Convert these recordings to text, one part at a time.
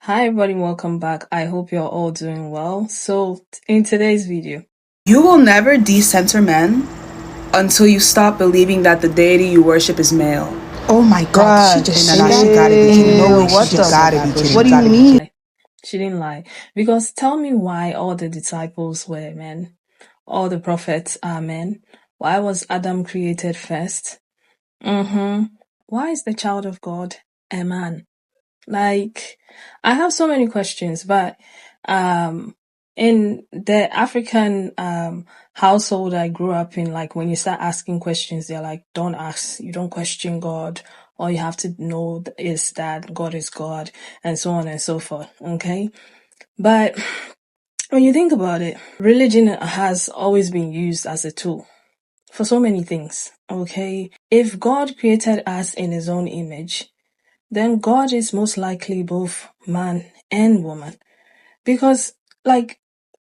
Hi everybody, welcome back. I hope you're all doing well. So in today's video, You will never decenter men until you stop believing that the deity you worship is male. Oh my God, did she just say that? She gotta be kidding. No way, What she just gotta be kidding. What do you mean? she didn't lie. Because tell me why all the disciples were men, all the prophets are men. Why was Adam created first? Why is the child of God a man? Like, I have so many questions, but in the African household I grew up in, like when you start asking questions, they're like, don't ask, you don't question God. All you have to know is that God is God, and so on and so forth. Okay, but when you think about it, religion has always been used as a tool for so many things. Okay, if God created us in His own image, then God is most likely both man and woman. Because, like,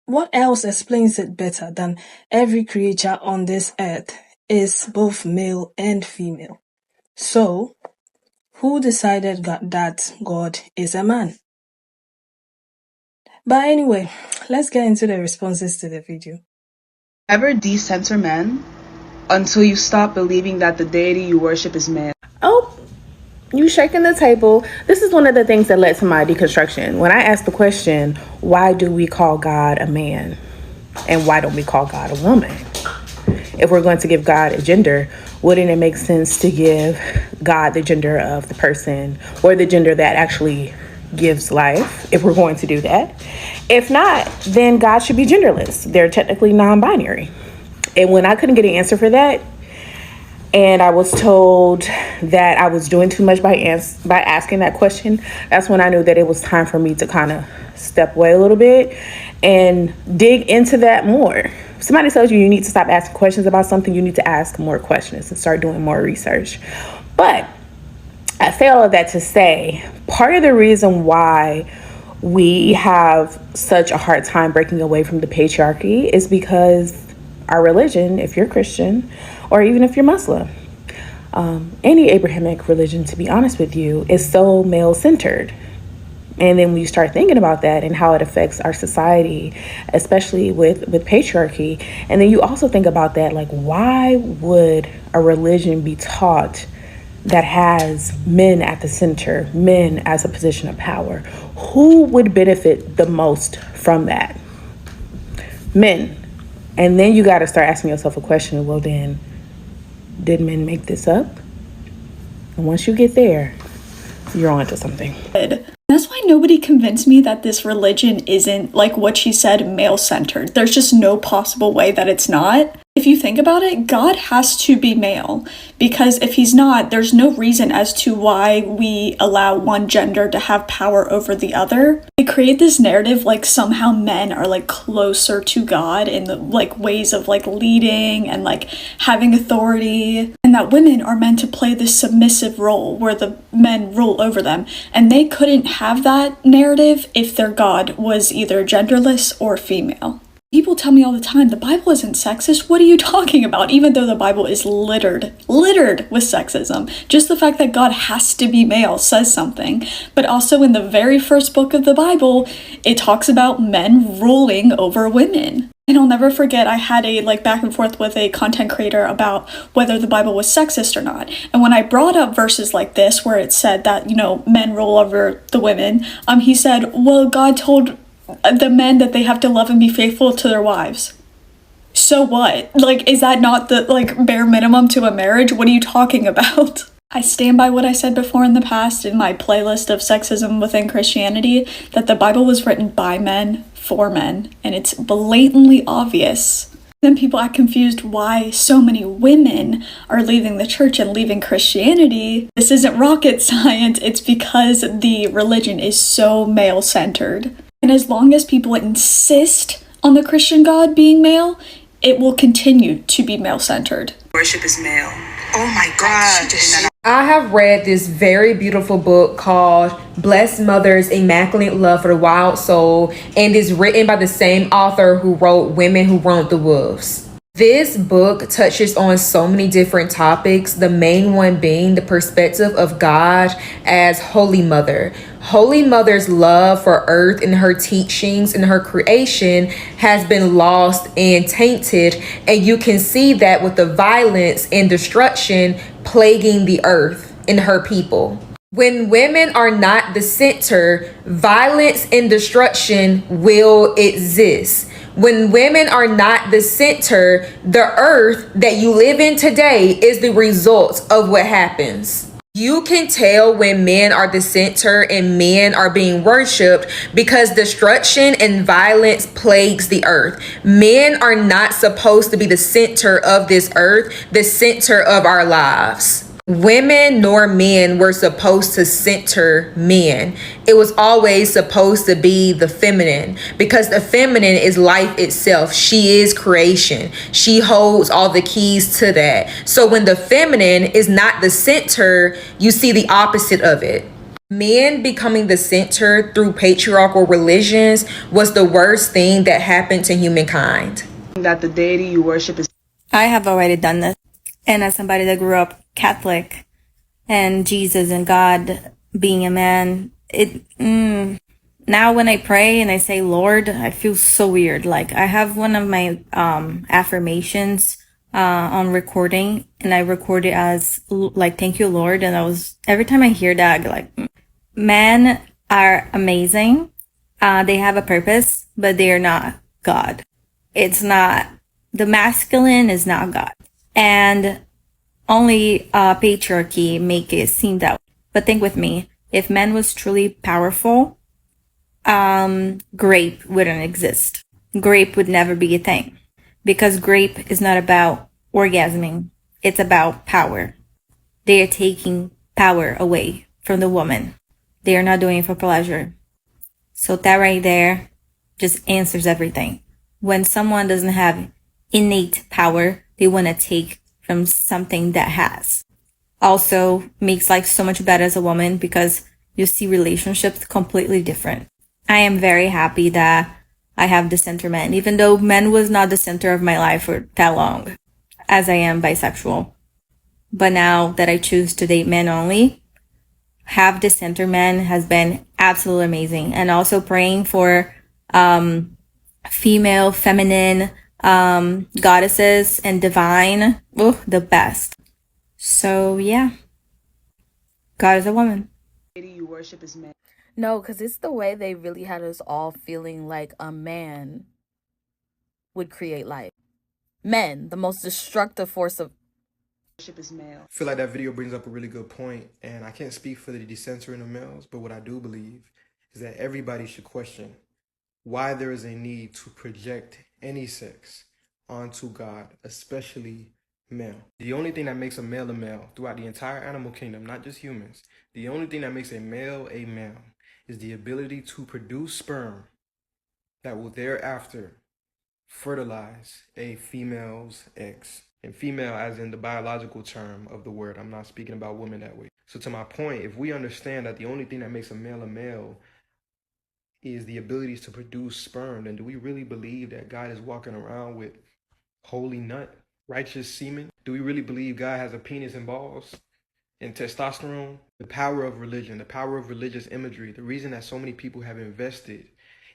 what else explains it better than every creature on this earth is both male and female? So, who decided that God is a man? But anyway, let's get into the responses to the video. Never decenter men until you stop believing that the deity you worship is male. Oh, you shaking the table. This is one of the things that led to my deconstruction. When I asked the question, why do we call God a man? And why don't we call God a woman? If we're going to give God a gender, wouldn't it make sense to give God the gender of the person or the gender that actually gives life, if we're going to do that? If not, then God should be genderless. They're technically non-binary. And when I couldn't get an answer for that, and I was told that I was doing too much by asking that question, that's when I knew that it was time for me to kind of step away a little bit and dig into that more. If somebody tells you need to stop asking questions about something, you need to ask more questions and start doing more research. But I say all of that to say, part of the reason why we have such a hard time breaking away from the patriarchy is because our religion, if you're Christian, or even if you're Muslim, any Abrahamic religion, to be honest with you, is so male-centered. And then when you start thinking about that and how it affects our society, especially with patriarchy, and then you also think about that, like, why would a religion be taught that has men at the center, men as a position of power? Who would benefit the most from that? Men. And then you got to start asking yourself a question. Well, then, did men make this up? And once you get there, you're on to something. That's why nobody convinced me that this religion isn't, like what she said, male-centered. There's just no possible way that it's not. If you think about it, God has to be male, because if he's not, there's no reason as to why we allow one gender to have power over the other. They create this narrative like somehow men are like closer to God in the like ways of like leading and like having authority, and that women are meant to play this submissive role where the men rule over them, and they couldn't have that narrative if their God was either genderless or female. People tell me all the time, the Bible isn't sexist. What are you talking about? Even though the Bible is littered with sexism. Just the fact that God has to be male says something. But also in the very first book of the Bible, it talks about men ruling over women. And I'll never forget, I had a like back and forth with a content creator about whether the Bible was sexist or not. And when I brought up verses like this, where it said that, you know, men rule over the women, he said, well, God told the men that they have to love and be faithful to their wives. So what? Like, is that not the like bare minimum to a marriage? What are you talking about? I stand by what I said before in the past in my playlist of sexism within Christianity, that the Bible was written by men for men, and it's blatantly obvious. Then people act confused why so many women are leaving the church and leaving Christianity. This isn't rocket science. It's because the religion is so male-centered. And as long as people insist on the Christian God being male, it will continue to be male-centered. Worship is male. Oh my God. I have read this very beautiful book called Blessed Mother's Immaculate Love for the Wild Soul, and it's written by the same author who wrote Women Who Run the Wolves. This book touches on so many different topics, the main one being the perspective of God as Holy Mother. Holy Mother's love for earth and her teachings and her creation has been lost and tainted, and you can see that with the violence and destruction plaguing the earth and her people. When women are not the center, violence and destruction will exist. When women are not the center, the earth that you live in today is the result of what happens. You can tell when men are the center and men are being worshipped because destruction and violence plagues the earth. Men are not supposed to be the center of this earth, the center of our lives. Women nor men were supposed to center men. It was always supposed to be the feminine, because the feminine is life itself. She is creation. She holds all the keys to that. So when the feminine is not the center, you see the opposite of it. Men becoming the center through patriarchal religions was the worst thing that happened to humankind. That the deity you worship is... I have already done this. And as somebody that grew up Catholic and Jesus and God being a man, now when I pray and I say Lord, I feel so weird. Like I have one of my affirmations on recording, and I record it as like thank you Lord, and every time I hear that I go like, men are amazing. They have a purpose, but they are not God. It's not, the masculine is not God. And only patriarchy make it seem that way. But think with me, if men was truly powerful, grape wouldn't exist. Grape would never be a thing. Because grape is not about orgasming. It's about power. They are taking power away from the woman. They are not doing it for pleasure. So that right there just answers everything. When someone doesn't have innate power, they want to take from something that has. Also makes life so much better as a woman because you see relationships completely different. I am very happy that I have the center men, even though men was not the center of my life for that long, as I am bisexual. But now that I choose to date men only, have the center men has been absolutely amazing. And also praying for female, feminine, goddesses and divine, the best. So yeah, God is a woman. You worship is man. No, because it's the way they really had us all feeling like a man would create life. Men, the most destructive force of Worship is male. I feel like that video brings up a really good point, and I can't speak for the decentering of males, but what I do believe is that everybody should question why there is a need to project any sex onto God, especially male. The only thing that makes a male throughout the entire animal kingdom, not just humans, the only thing that makes a male is the ability to produce sperm that will thereafter fertilize a female's eggs. And female as in the biological term of the word. I'm not speaking about women that way. So to my point, if we understand that the only thing that makes a male is the ability to produce sperm, then do we really believe that God is walking around with holy nut, righteous semen? Do we really believe God has a penis and balls and testosterone? The power of religion, the power of religious imagery, the reason that so many people have invested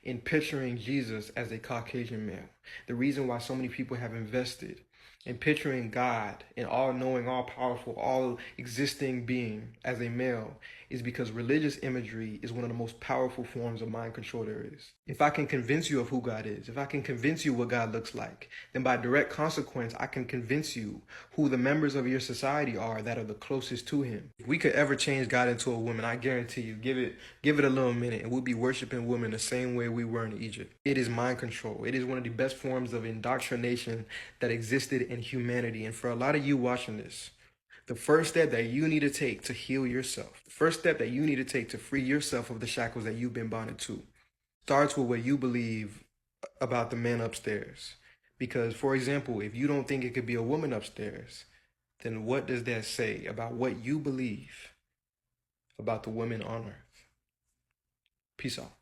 in picturing Jesus as a Caucasian male, the reason why so many people have invested in picturing God, an all-knowing, all-powerful, all-existing being as a male, is because religious imagery is one of the most powerful forms of mind control there is. If I can convince you of who God is, if I can convince you what God looks like, then by direct consequence, I can convince you who the members of your society are that are the closest to him. If we could ever change God into a woman, I guarantee you, give it a little minute, and we'll be worshiping women the same way we were in Egypt. It is mind control. It is one of the best forms of indoctrination that existed in humanity. And for a lot of you watching this, the first step that you need to take to heal yourself, the first step that you need to take to free yourself of the shackles that you've been bonded to, starts with what you believe about the man upstairs. Because, for example, if you don't think it could be a woman upstairs, then what does that say about what you believe about the women on earth? Peace out.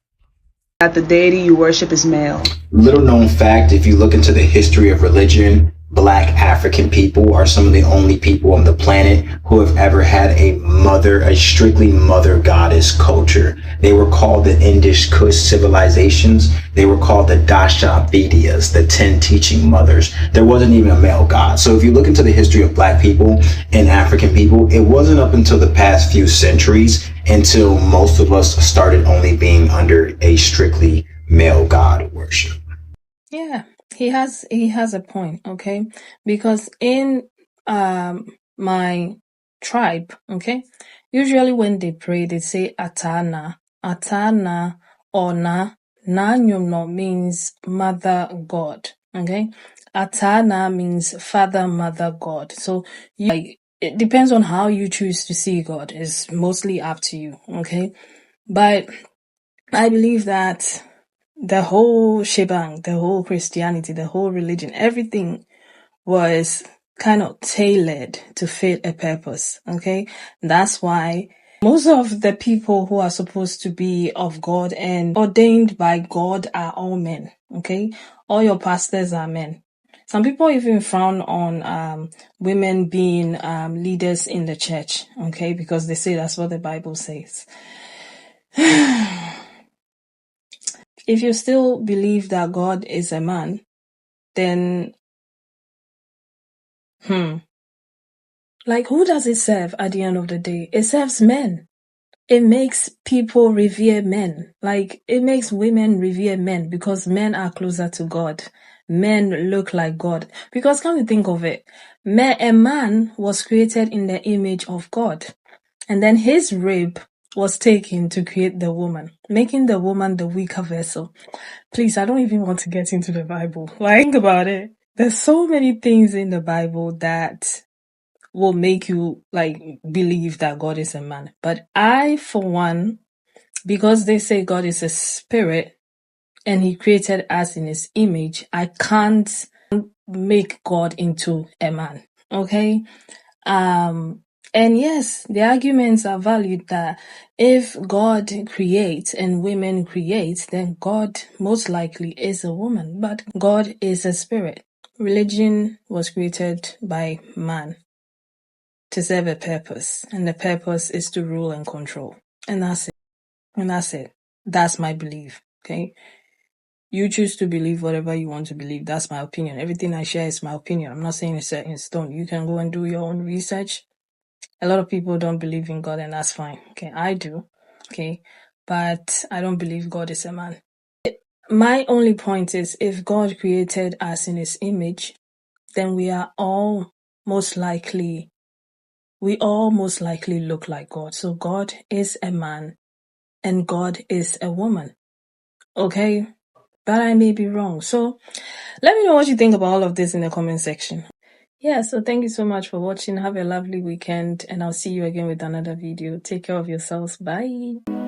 That the deity you worship is male. Little known fact, if you look into the history of religion, Black African people are some of the only people on the planet who have ever had a strictly mother goddess culture. They were called the Indus Kush civilizations. They were called the Dasha Vidyas, the 10 teaching mothers. There wasn't even a male god. So if you look into the history of Black people and African people, it wasn't up until the past few centuries until most of us started only being under a strictly male god worship. Yeah, he has a point, okay? Because in my tribe, okay, usually when they pray, they say Atana. Atana or Na Nyumno means mother God, okay? Atana means father, mother God. So it depends on how you choose to see God. It's mostly up to you, okay? But I believe that the whole shebang, the whole Christianity, the whole religion, everything was kind of tailored to fit a purpose. Okay. That's why most of the people who are supposed to be of God and ordained by God are all men. Okay. All your pastors are men. Some people even frown on women being leaders in the church. Okay. Because they say that's what the Bible says. If you still believe that God is a man, then, like, who does it serve at the end of the day? It serves men. It makes people revere men. Like, it makes women revere men because men are closer to God. Men look like God. Because come to think of it, a man was created in the image of God. And then his rib was taken to create the woman, making the woman the weaker vessel. Please, I don't even want to get into the Bible. Like, think about it. There's so many things in the Bible that will make you like believe that God is a man. But I, for one, because they say God is a spirit and he created us in his image, I can't make God into a man. Okay? And yes, the arguments are valid that if God creates and women create, then God most likely is a woman. But God is a spirit. Religion was created by man to serve a purpose, and the purpose is to rule and control. And that's it. And that's it. That's my belief. Okay? You choose to believe whatever you want to believe. That's my opinion. Everything I share is my opinion. I'm not saying it's set in stone. You can go and do your own research. A lot of people don't believe in God, and that's fine. Okay, I do. Okay, but I don't believe God is a man. My only point is if God created us in his image, then we all most likely look like God. So God is a man and God is a woman. Okay? But I may be wrong. So let me know what you think about all of this in the comment section. Yeah, so thank you so much for watching. Have a lovely weekend and I'll see you again with another video. Take care of yourselves. Bye.